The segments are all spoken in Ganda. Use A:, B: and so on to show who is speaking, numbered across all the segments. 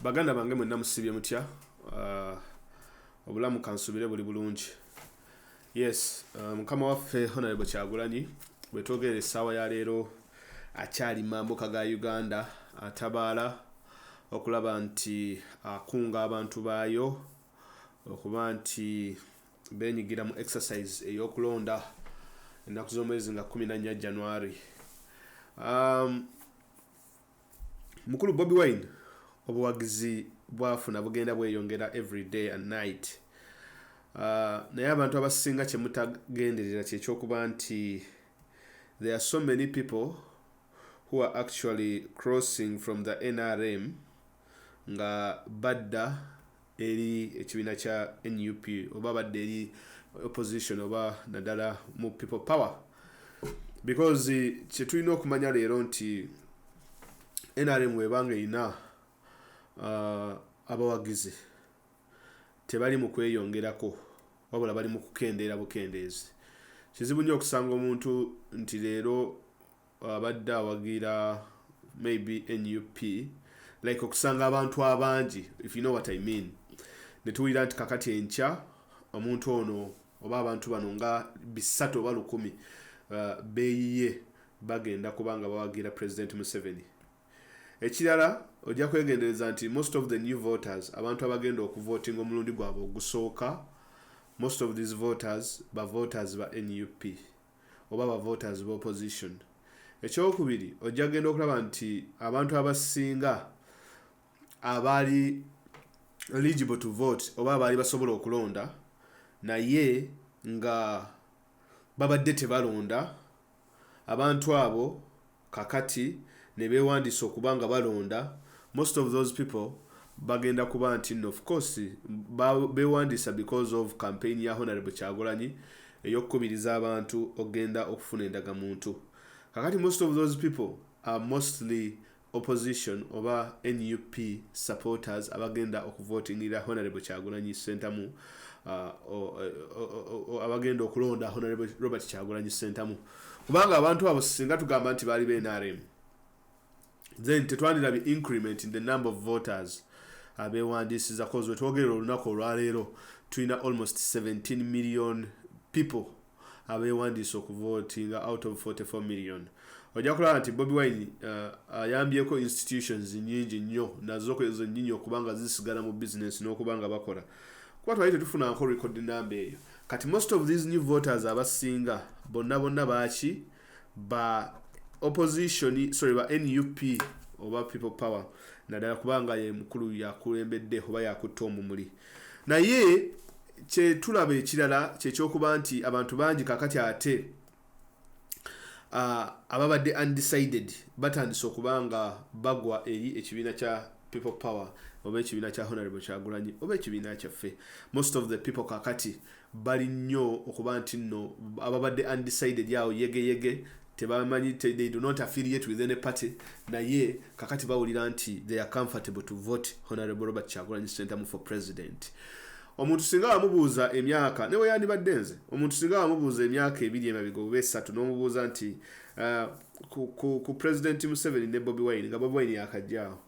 A: Baganda bange mwenna musibye mutya obulamu kansubire buli bulungi. Yes, mukama waffe Honorable Kyagulanyi bwe twogera essaawa ya leero akyali mambuka ga Uganda atabaala okulaba nti akunga abantu baayo okuba nti beenyigira mu exercise ey'okulonda ennaku z'omwezi nga 14 January. Mukulu Bobi Wine obuwagizi bwafuna bugenda bweyongera every day and night. Naye abantu abasinga kye mutagenderera kyekyokuba nti there are so many people who are actually crossing from the NRM nga badda eri ekibiina kya NUP oba badda eri opposition oba naddala mu people power, because kye tulina okumanya leero nti NRM webanga erina abawagizi tebali mu kweyongerako wabula bali mu kukendeera bukendeezi. Kizibu nnyo okusanga omuntu nti leero abadde awagira maybe NUP like okusanga abantu abangi, if you know what I mean, ne tuwulira nti kakati enkya omuntu ono oba abantu bano nga 300 oba 100 beeyiye bagenda kubanga bawagira President Museveni. Ekirala ojja kwegendereza nti most of the new voters, abantu abagenda okuvotinga omulundi gwabwe ogusooka, most of these voters ba voters ba NUP oba ba voters ba opposition. Ekyokubiri ojja genda okulaba nti abantu abasinga abali eligible to vote oba abali basobola okulonda naye nga babadde tebalonda, abantu abo kakati ne beewandiisa okubanga balonda. Most of those people bagenda kuba nti of course beewandiisa because of campaign ya Honorable Kyagulanyi ey'okukubiriza abantu ogenda okufuna endagamuntu. Kakati most of those people are mostly opposition oba NUP supporters abagenda okuvotingira Honorable Kyagulanyi Ssentamu abagenda okulonda Honorable Robert Kyagulanyi Ssentamu, kubanga abantu abo singa tugamba nti baali NRM then tetwandirabe increment in the number of voters abeewandiisiza, cause wetwogerera olunaku olwaleero tulina almost 17 million people abeewandiisa okuvotinga out of 44 million. Ojja kulaba nti Bobi Wine ayambyeko institutions nyingi nnyo nazo ezo nnyingi okubanga zisigala mu business n'okubanga bakola. Kuba twali tetufunako record number eyo. Kati most of these new voters abasinga bonna baaki ba opposition, sorry, ba NUP oba people power naddala kubanga ye mukulu yakulembedde oba yakutta omumuli. Naye kye tulaba ekirala kyekyokuba nti abantu bangi kakati ate ababadde undecided batandise okubanga bagwa eri ekibiina kya people power oba ekibiina kya Honorable Kyagulanyi oba ekibiina kyaffe. Most of the people kakati bali nnyo okuba nti nno ababadde undecided yawo yege tebamanyi, they do not affiliate with any party, naye kakati bawulira nti they are comfortable to vote Honorable Robert Kyagulanyi Ssentamu for president. Omuntu singa wamubuuza emyaka newe yandibadde nze, omuntu singa wamubuuza emyaka 2 emabega oba 3 n'omubuuza nti ku President Museveni ne Bobi Wine nga Bobi Wine yakajjaawo,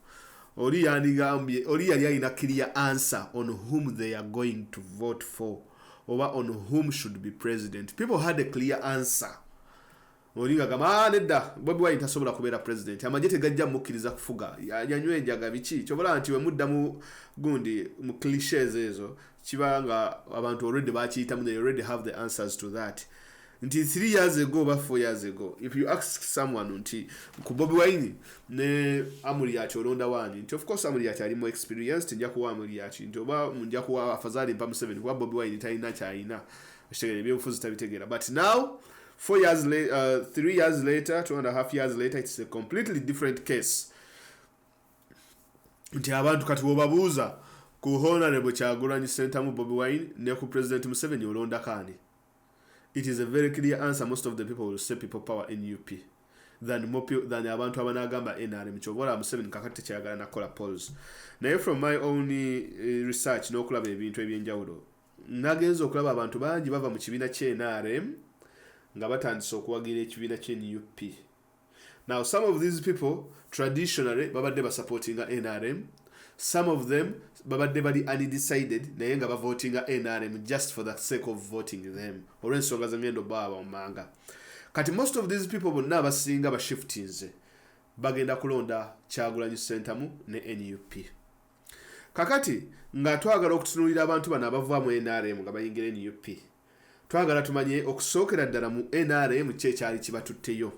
A: oli yali alina clear answer on whom they are going to vote for oba on whom should be president. People had a clear answer. Olinga gama nedda Bobi Wine tasobola kubeera president, amagye tegajja mukkiriza kufuga, yanywe enjaga biki, kyobola nti we mudda mu gundi mu clichés ezo kibanga abantu already bakiyitamu, they already have the answers to that. Nti 3 years ago oba 4 years ago, if you ask someone nti ku Bobi Wine ne amuli yacho olonda wani, nti of course amuli yacho ali more experienced, njja kuwa amuli yacho nti oba njja kuwa afadhali mpa Museveni kuba Bobi Wine talina kyalina ekitegeera ebyobufuzi tabitegeera. But now 4 years later, 3 years later, 2.5 years later, it's a completely different case. Nti abantu kati wobabuuza ku Honorable Kyagulanyi Ssentamu Bobi Wine ne ku President Museveni olonda kani, it is a very clear answer. Most of the people will say people power NUP than abantu abanagamba NRM. Kyobola Museveni kakati kyayagala nakola polls. Naye from my own research n'okulaba ebintu ebyenjawulo, nagenza okulaba abantu bangi bava mu kibiina kye NRM nga batandise okuwagira ekibiina kye NUP. Now some of these people traditionally babadde supporting NRM, Some of them babadde bali undecided naye nga bavotinga NRM just for the sake of voting them olw'ensonga z'engendo baba omanga. Kati most of these people bonna abasinga bashiftinze bagenda kulonda Kyagulanyi Ssentamu ne NUP. Kakati nga twagala okutunulira abantu bano abava mu NRM nga bayingira NUP, twagala tumanye okusookera ddala mu NRM kyekyali kibatutteyo.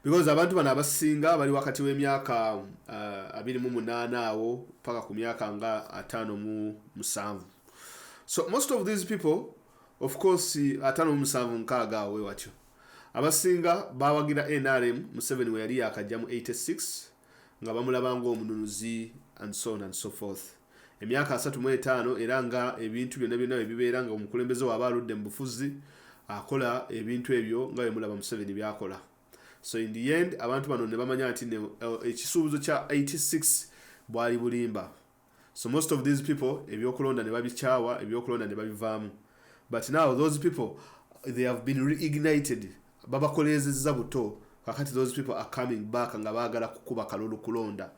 A: Because abantu bano abasinga bali wakati w'emyaka 28 awo paka ku myaka nga 57. So most of these people, of course, 57 nkaaga awo watyo. Abasinga bawagira NRM Museveni we yali yakajja mu 86 nga bamulaba ng'omununuzi and so on and so forth. Emyaka 35 era nga ebintu byonna byonna ebibeera nga omukulembeze waba aludde mu bufuzi akola ebintu ebyo nga bemulaba Museveni byakola. So in the end abantu bano ne bamanya nti ekisuubizo kya 86 bwali bulimba. So most of these people ebyokulonda ne babikyawa, ebyokulonda ne babivaamu. But now those people, they have been reignited. Babakolezezza buto. Kakati those people are coming back nga baagala kukuba kalulu kulonda.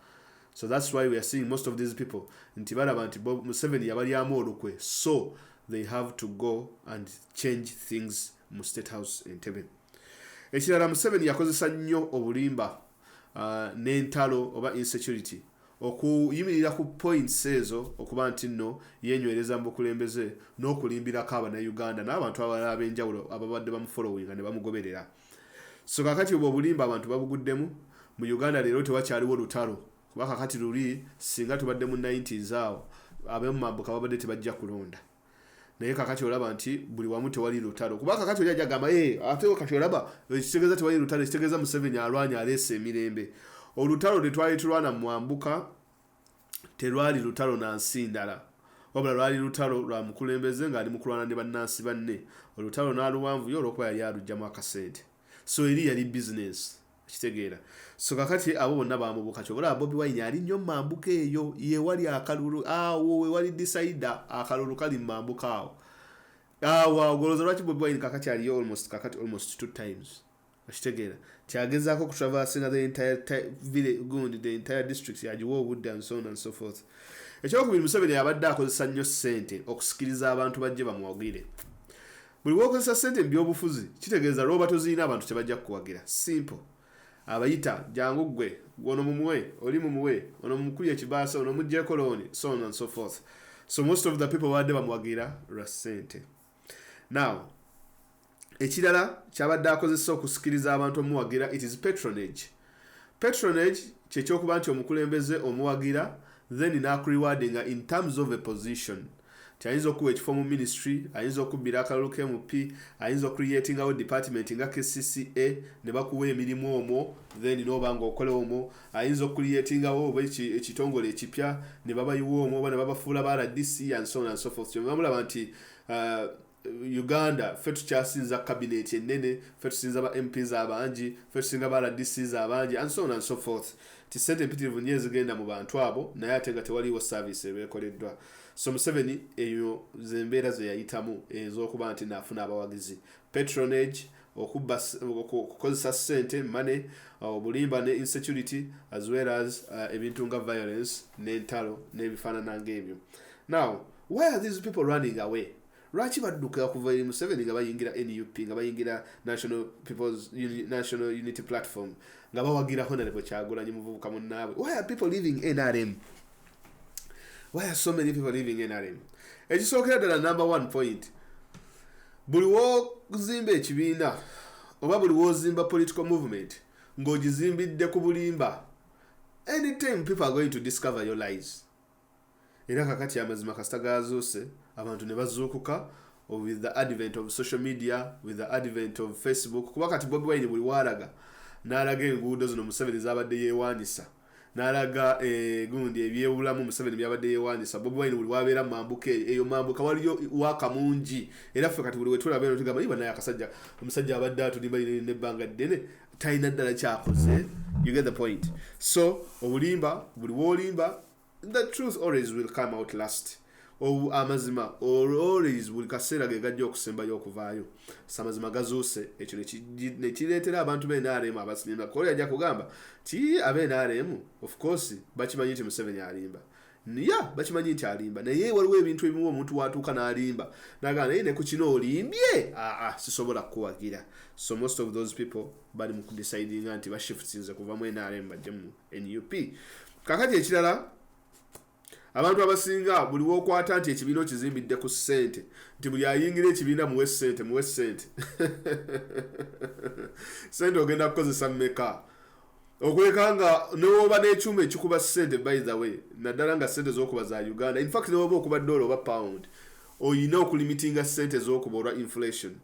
A: So that's why we are seeing most of these people nti balaba nti Museveni yabalyamu olukwe. So they have to go and change things mu State House Entebbe. Ekirala Museveni yakozesa nnyo obulimba n'entalo oba insecurity okuyimirira ku points ezo okuba nti nno yenywereza mu bukulembeze n'okulimbirako Abannayuganda n'abantu abalala ab'enjawulo ababadde bamufollowinga ne bamugoberera. So kakati obwo obulimba abantu babuguddemu. Mu Uganda leero tewakyaliwo lutalo kuba kakati luli singa tubadde mu 90s awo ab'emumambuka babadde tebajja kulonda. Naye kakati olaba nti buli wamu tewali lutalo kuba kakati oli ajagamba ate kakati olaba ekitegeeza tewali lutalo ekitegeeza Museveni alwanya aleese emirembe. Olutalo tetwali tulwana mwambuka terwali lutalo na nsi ndala wabula lwali lutalo lwa mukulembeze ng'ali mu kulwana ne bannansi banne. Olutalo n'aluwanvu yo olw'okuba yali alugjamu akasente. So eri yali business ekitegeera. So kakati abo bonna bamubuka kyobola Bobi Wine ali nnyo mambuka eyo ye wali akalulu awo we wali decider akalulu kali mambuka awo ogoloza lwaki Bobi Wine kakati aliyo almost 2 times ekitegeera. Kyagezaako kutraversinga the entire village the entire district yagiwa obudde and so on and so forth. Ekyokubiri Museveni yabadde akozesa nnyo ssente okusikiriza abantu bajje bamwagire. Buli wokozesa ssente mu byobufuzi kitegeeza lwoba toziina abantu tebajja kuwagira. Simple. Abayita jangu gwe ono mumuwe oli mumuwe ono mukuli ekibaasa ono mujje koloni so on and so forth. So most of the people wadde bamwagira rasente. Now ekirala kyabadde akozesa okusikiriza abantu omuwagira it is patronage. Patronage kyekyokuba nti omukulembeze omuwagira then n'akurewardinga in terms of a position. Ayinza okuwa ekifo mu ministry, ayinza okubbira akalulu k'MP, ayinza okcreatingawo department nga KCCA ne bakuwa emirimu omwo then n'oba ng'okola omwo, ayinza okcreatingawo oba ekitongole ekipya ne babayiwa omwo oba ne babafuula ba RDC and so on and so forth. Bamulaba nti Uganda ffe tukyasinza cabinet ennene, ffe tusinza ba MPs abangi, ffe tusinga ba RDCs abangi and so on and so forth. Ti ssente empitirivu nnyo ezigenda mu bantu abo naye ate nga tewaliwo service ebeekoleddwa. So Museveni eyo zembeera ze yayitamu ez'okuba nti naafuna abawagizi. Patronage, okukozesa ssente, money, obulimba ne insecurity as well as ebintu nga violence n'entalo n'ebifaanana ng'ebyo. Now, why are these people running away? Lwaki badduka kuva eri Museveni nga bayingira NUP nga bayingira National Unity Platform nga bawagira Honorable Kyagulanyi muvubuka munnaabwe? Why are people leaving NRM? Why are so many people leaving NRM? Ekisookera ddala number 1 point. Buli w'ozimba ekibiina oba buli w'ozimba political movement ng'ogizimbidde ku bulimba, anytime people are going to discover your lies. Era kakati amazima kasita gazuuse abantu ne bazuukuka with the advent of social media, with the advent of Facebook. Kuba kati Bobi Wine buli walaga n'alaga enguudo zino Museveni z'abadde yeewaanisa, n'alaga gundi ebyewulamu Museveni byabadde yeewaanisa. Bobi Wine buli wabeera mambuka eyo mambuka waliyo waka mungi. Era ffe kati buli wetulaba eno tugamba iba naye akasajja omusajja abadde atudimba n'ebbanga ddene talina ddala kyakoze. You get the point. So obulimba buli w'olimba, the truth always will come out last. amazima always buli kaseera ge gajja okusembayo okuvaayo samazima gazuuse ekyo ne kireetera abantu b'NRM abasinga Korea ajja kugamba ti ab'NRM of course bakimanyi nti Museveni alimba bakimanyi nti alimba naye waliwo ebintu ebimu omuntu watuuka n'alimba n'agamba naye ne ku kino olimbye sisobola kukuwagira. So most of those people bali mu kudecidinga nti bashiftinze kuva mu NRM bajje mu NUP. Kakati ekirala abantu abasinga buli wokwata nti ekibiina kizimbidde ku ssente nti buli ayingira ekibiina muwe ssente ssente ogenda kukozesa mmeka okweka nga newoba n'ekyuma ekikuba ssente by the way naddala nga ssente z'okuba za Uganda in fact newoba okuba dollar oba pound oyina okulimitinga ssente z'okuba olwa inflation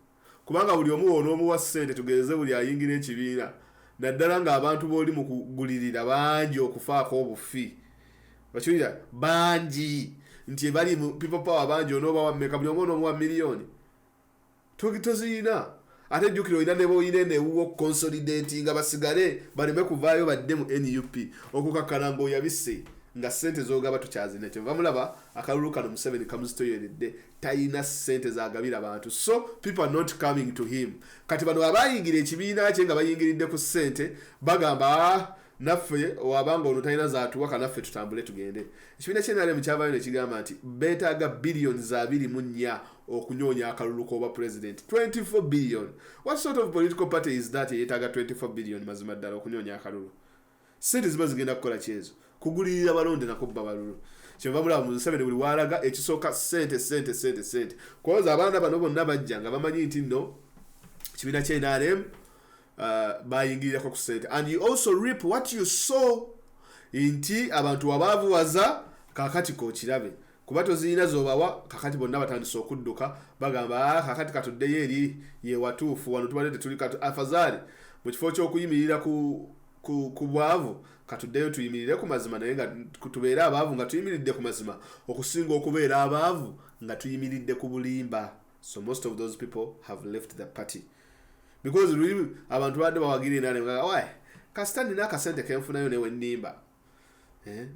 A: kubanga buli omu onoomuwa ssente tugeze buli ayingira ekibiina naddala nga abantu b'oli mu kugulirira bangi okufaako obufi bakiwulira bangi nti bali mu people power bangi onooba wammeka buli omu onoomuwa miliyoni toziyina ate jjukira oyina ne boyina newuwo consolidating basigale baleme kuvaayo badde mu NUP okukakkana ng'oyabise nga ssente z'ogaba tukyazina kyenva mulaba akalulu kano Museveni kamuzitoyeredde tayina ssente zagabira abantu so people are not coming to him kati bano abayingira ekibiina kye nga bayingiridde ku ssente bagamba naffe wabanga ono talina zaatuwaka naffe tutambule tugende. Ekibiina ky'NRM kyavaayo ne kigamba nti beetaaga billions 24 okunyoonya akalulu k'oba president. 24 billion. What sort of political party is that yeetaaga 24 billion mazima ddala okunyoonya akalulu? Ssente ziba zigenda kukola kyezo kugulirira balonde nakubba balulu. Kyenva mulaba Museveni buli waalaga ekisooka ssente kuwoza abaana bano bonna bajja nga bamanyi nti nno ekibiina ky'NRM bayingirirako ku ssente and you also reap what you sow nti abantu wabaavuwaza kakati kookirabe kuba toziyina z'obawa kakati bonna batandise okudduka bagamba kakati katuddeyo eri ye watuufu wano tubadde tetuli afazaali mu kifo ky'okuyimirira ku bwavu katuddeyo tuyimirire ku mazima naye nga tubeere abaavu nga tuyimiridde ku mazima okusinga okubeera abaavu nga tuyimiridde ku bulimba. So most of those people have left the party because really abantu badde bawagira NRM nga kasita nina akasente kenfunayo newe nnimba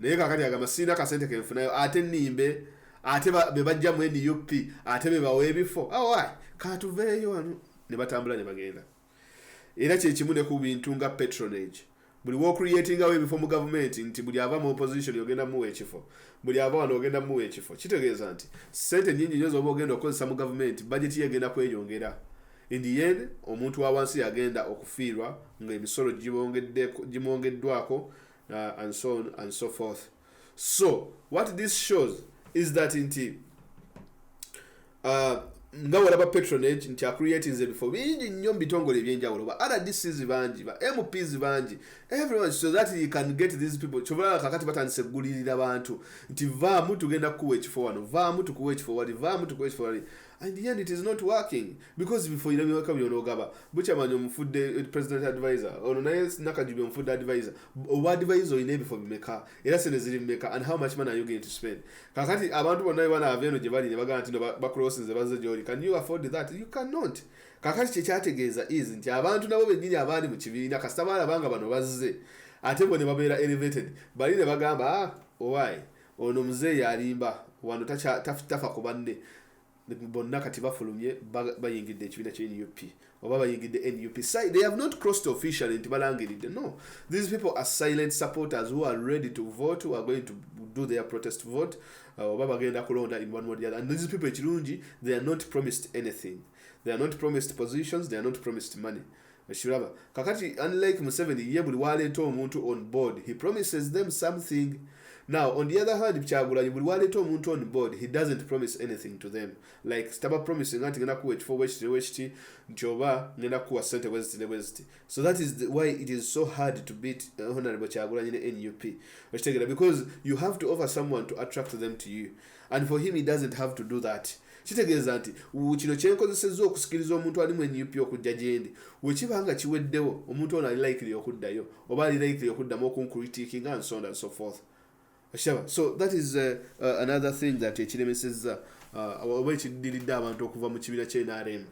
A: naye kakati agamba sina akasente kenfunayo ate nnimbe ate be bajja mu NUP ate be bawa ebifo katuveeyo wano ne batambula ne bagenda. Era kyekimu ne ku bintu nga patronage buli w'ocreatingawo ebifo mu gavumenti nti buli ava mu opposition ogenda muwa ekifo buli ava wano ogenda muwa ekifo kitegeeza nti ssente nnyingi nnyo z'oba ogenda okukozesa mu gavumenti budget yegenda kweyongera. In the end omuntu wa wansi yagenda okufiirwa nga emisolo gimwongeddwako and so on and so forth. So what this shows is that nti nga walaba patronage nti acreatinze ebifo bingi nnyo mu bitongole ebyenjawulo ba RDCs bangi ba MPs bangi everyone so that you can get these people kyobala kakati batandise kugulirira bantu nti vaamu tugenda kuwa ekifo wano vaamu tukuwa ekifo wali vaamu tukuwa ekifo wali and the end it is not working because before you know byonogaba buchamanyo mufudde president advisor ono naye nakajubye mufudde advisor oba advisor ine before bimeka era sene ziri bimeka and how much money are you going to spend kakati abantu bonna bana aveno gye bali ne bagamba nti ba crosses baze joli can you afford that you cannot kakati kye kyategeeza is nti abantu nabo bennyini abali mu kibiina kasita balabanga bano bazze ate bo ne babeera elevated bali ne bagamba owai ono muzeeyi alimba wano tafa ku banne bonna kati bafulumye bayingidde ekibiina kye NUP oba bayingidde NUP side. They have not crossed officially nti balangiridde. No, these people are silent supporters who are ready to vote, who are going to do their protest vote oba bagenda kulonda in one way or the other. And these people ekirungi they are not promised anything. They are not promised positions, they are not promised money. Shiraba kakati unlike Museveni ye buli waleeta omuntu on board he promises them something. Now, on the other hand, Chagulanyi buli waleeta omuntu on board, he doesn't promise anything to them. Like, staba promising anti ngenda kuwa ekifo wekiti nti oba ngenda kuwa ssente weziti. So that is why it is so hard to beat Honorable Chagulanyi ne NUP. Because you have to offer someone to attract them to you. And for him, he doesn't have to do that. Kitegeeza nti kino kyenkozesezza okusikiriza omuntu ali mu NUP okujja gyendi wekibanga kiweddewo omuntu ono ali likely okuddayo oba ali likely okuddamu okuncritiquing and so on and so forth. So that is another thing that ekiremesezza oba ekiddiridde abantu okuva mu kibiina ky'NRM.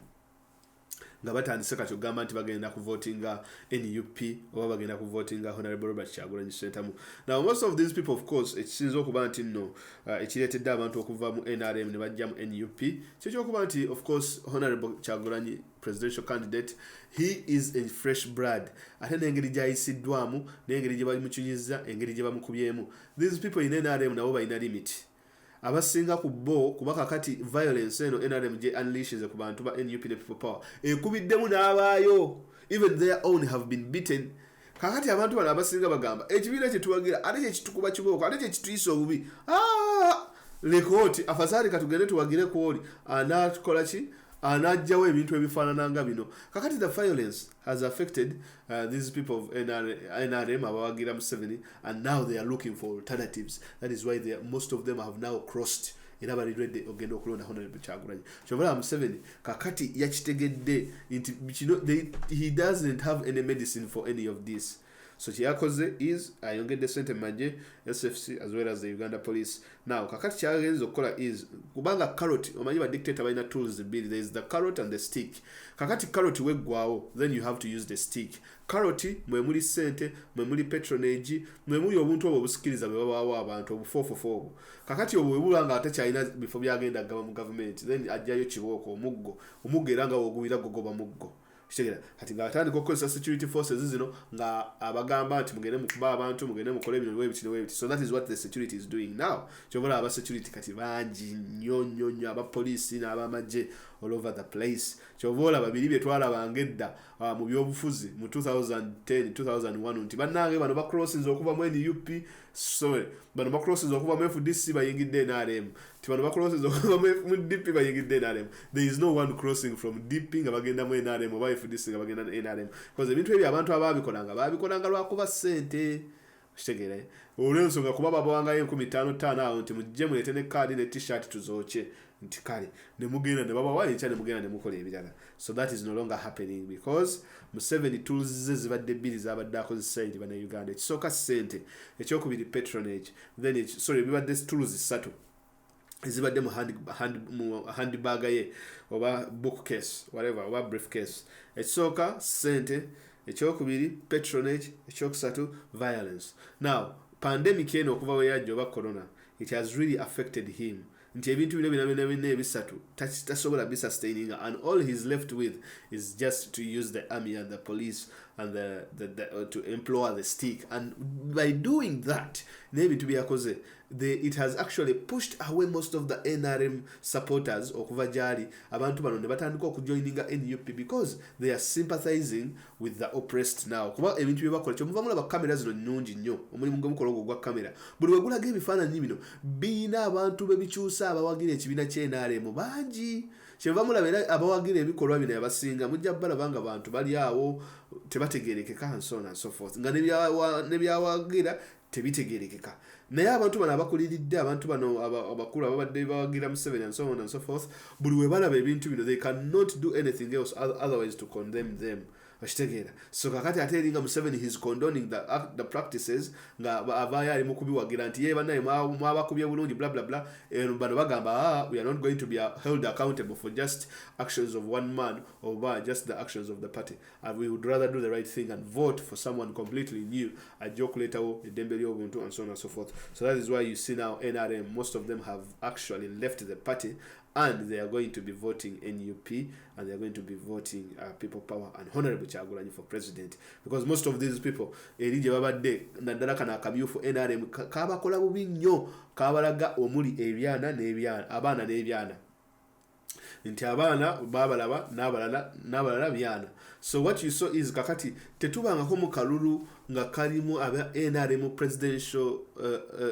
A: nga batandise kati ogamba nti bagenda kuvotinga NUP oba bagenda kuvotinga Honorable Robert Kyagulanyi Ssentamu. Now most of these people of course ekisinza okuba nti nno ekireetedde abantu okuva mu NRM ne bajja mu NUP kyekyokuba nti of course Honorable Kyagulanyi presidential candidate, he is a fresh blood. Ate n'engeri gy'ayisiddwamu n'engeri gye bamukyuyiza engeri gye bamukubyemu. These people in NRM nabo balina limit. Abasinga ku bo kuba kakati violence eno NRM gye unleashes ku bantu ba NUP ne people power ekubiddemu n'abaayo, even their own have been beaten. Kakati abantu bano abasinga bagamba ekibiina kye tuwagira ate kye kitukuba kibooko ate kye kituyisa obubi lekoti afasali katugende tuwagire ku oli anakola ki anajjawo ebintu ebifaanana nga bino. Kakati the violence has affected these people of NRM abawagira Museveni, and now they are looking for alternatives. That is why most of them have now crossed era balidredde ogenda okulonda Honorable Kyagulanyi. Kyobala Museveni kakati yakitegedde nti he doesn't have any medicine for any of this. So kyakoze is ayongedde sente manje SFC as well as the Uganda police. Now kakati kyagenza okukola is kubanga carrot omanyi ba dictator balina tools bbiri. There is the carrot and the stick. Kakati carrot weggwawo, then you have to use the stick. Carrot mwe muli sente, mwe muli patronage, mwe muli obuntu obwo obusikiriza bwe babawo abantu obufofofo. Kakati obwo webulanga ate kyalina bifo byagenda gaba mu government, then ajjayo kibooko omuggo era nga wogubira gogoba muggo. Kitegera kati nga batandika okukozesa security forces zino nga abagamba nti mugende mukuba abantu mugende mukole ebintu webiti. So that is what the security is doing now. Kyobola aba security kati bangi nnyo aba police n'abamagye all over the place. Kyobola babiri bye twalabanga edda mu byobufuzi mu 2010 2001 nti bannange bano bacrossinze okuva mu NUP bano bacrossinze okuva mu FDC bayingidde NRM ti bano bacrossinze okuva mu DP bayingidde NRM. There is no one crossing from DP nga bagenda mu NRM oba FDC nga bagenda NRM because ebintu ebyo abantu ababikolanga lwakuba ssente. Kitegere olw'ensonga kuba babawangayo 15,000 awo nti mujje mulete ne kaadi ne t-shirt tuzooke nti kale ne mugenda ne babawayo ekya ne mugenda ne mukola ebirala. So that is no longer happening because Museveni tools ze zibadde bbiri zabadde akozesa eri bana Uganda. Ekisooka ssente, ekyokubiri patronage, then bibadde tools ssatu ezibadde mu handbag ye oba bookcase whatever oba briefcase. Ekisooka ssente, ekyokubiri patronage, ekyokusatu violence. Now pandemic eno okuva we yajja oba corona, it has really affected him. Nti ebintu bino ebisatu tasobola bisustaining, and all he's left with is just to use the army and the police and to employ the stick. And by doing that nebintu byakoze it has actually pushed away most of the NRM supporters okuva gyali abantu bano ne batandika okujoininga NUP because they are sympathizing with the oppressed now. Kuba ebintu bye bakola kyomuva mulaba kamera zino nnungi nnyo omulimu gwemukola ogwa kamera buli wegulaga ebifaananyi bino biina abantu bebikyusa abawagira ekibiina ky'NRM bangi. Kyeva mulaba era abawagira ebikolwa bino abasinga mujja balabanga abantu bali awo tebategerekeka and so on and so forth nga nebyawagira tebitegerekeka. Naye abantu bano abakuliridde abantu bano abakulu ababadde bawagira Museveni and so on and so forth buli we balaba ebintu bino they cannot do anything else otherwise to condemn them. Ashtegera. So kakati ate eringa Museveni he's condoning the practices nga avaya ali mukubiwagira nti ye banaye mwabakubye bulungi blah blah blah. Bano bagamba we are not going to be held accountable for just actions of one man or by just the actions of the party, and we would rather do the right thing and vote for someone completely new, a joke later Dembele Obuntu and so on and so forth. So that is why you see now NRM, most of them have actually left the party and they are going to be voting NUP and they are going to be voting People Power and Honorable Kyagulanyi for president, because most of these people erije babadde naddala kana akamyufu NRM kabakola bubi nnyo kabalaga omuli abaana n'ebyana nti abaana babalaba n'abalala byana. So what you saw is kakati tetubangako mu kalulu nga kalimu aba NRM presidential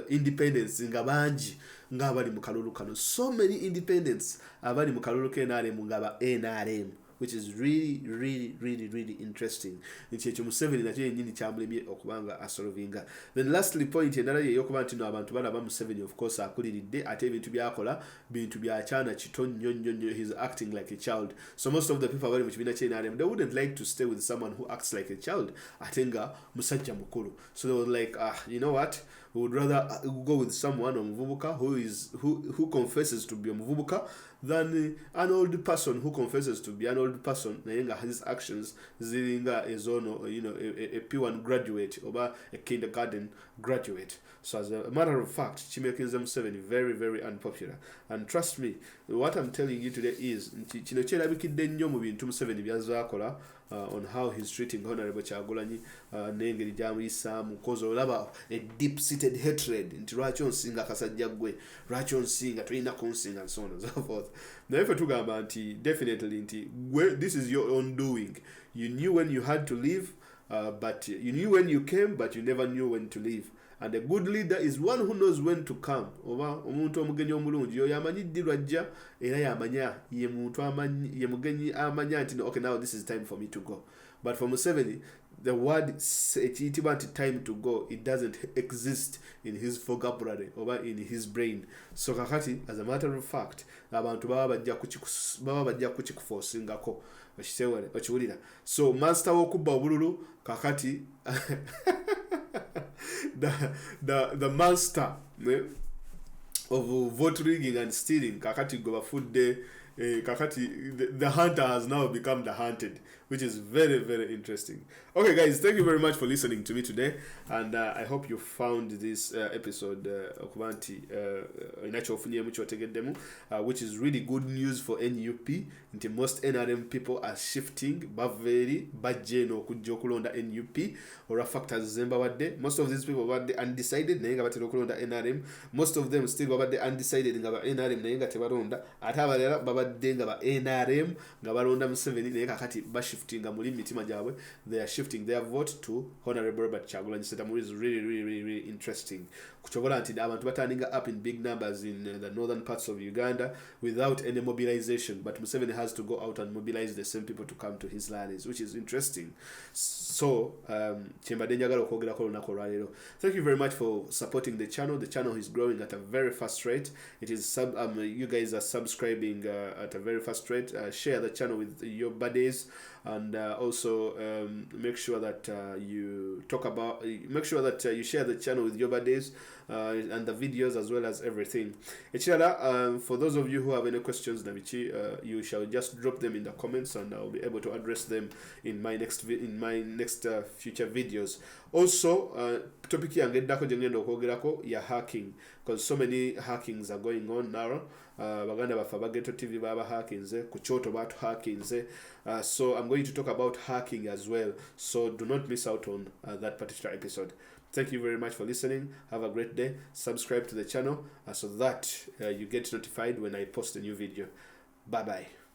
A: independence nga bangi nga bali mu kalulu kano. So many independents abali mu kalulu ke NRM nga ba NRM, which is really interesting. Nti ekyo Museveni nakyo yennyini kyamulemye okubanga asolvinga. Then lastly point endala ye yokuba nti no abantu balaba Museveni of course akuliridde ate ebintu byakola bintu byakyana kito nnyo. He's acting like a child. So most of the people abali mu kibiina kye NRM they wouldn't like to stay with someone who acts like a child ate nga musajja mukulu. So they were like you know what, would rather go with someone omuvubuka who confesses to be omuvubuka than an old person who confesses to be an old person naye nga his actions ziringa ezono a P1 graduate oba a kindergarten graduate. So as a matter of fact, Chimekinze Museveni very, very unpopular. And trust me, what I'm telling you today is kino kyerabikidde nnyo mu bintu Museveni byazaakola on how he's treating Honorable Kyagulanyi n'engeri gy'amuyisaamu cause olaba a deep-seated hatred nti lwaki onsinga akasajja ggwe, lwaki onsinga tolina kunsinga and so on and so forth. Naye ffe tugamba nti definitely nti this is your own doing. You knew when you had to leave, but you knew when you came, but you never knew when to leave. And a good leader is one who knows when to come. Oba omuntu omugenyi omulungi yo yamanyi ddi lwajja era yamanya ye muntu amanyi ye mugenyi amanya nti okay, now this is time for me to go. But for Museveni, the word ekiyitibwa nti time to go, it doesn't exist in his vocabulary oba in his brain. So kakati, as a matter of fact, abantu baba bajja kukikufoosingako okiwulira. So master w'okubba obululu kakati the master of vote rigging and stealing kakati go bafudde kakati the hunter has now become the hunted, which is very, very interesting. Okay guys, thank you very much for listening to me today, and I hope you found this episode okubanti inakyofunye kyotegeddemu, which is really good news for NUP nti most NRM people are shifting baveri bajje n'okujja okulonda NUP olwa factors zembawadde. Most of these people badde undecided naye nga batera okulonda NRM. Most of them still babadde undecided nga ba NRM naye nga tebalonda, ate abalala babadde nga ba NRM nga balonda Museveni naye kakati bashiftinga muli mitima gyabwe, they are shifting their vote to Honorable Robert Kyagulanyi Ssentamu. Is really interesting. Kuchobola nti abantu batandinga up in big numbers in the northern parts of Uganda without any mobilization, but Museveni has to go out and mobilize the same people to come to his rallies, which is interesting. So thank you very much for supporting the channel. The channel is growing at a very fast rate. It is you guys are subscribing at a very fast rate. Share the channel with your buddies, and also make sure that you share the channel with your buddies and the videos as well as everything. For those of you who have any questions, you shall just drop them in the comments, and I'll be able to address them in my next future videos. Also, topic yangeddako gyengenda okwogerako ya hacking, because so many hackings are going on now. Baganda bafa Bageto TV baba hackinze, kuchoto batu hackinze. So I'm going to talk about hacking as well. So do not miss out on that particular episode. Thank you very much for listening. Have a great day. Subscribe to the channel so that you get notified when I post a new video. Bye bye.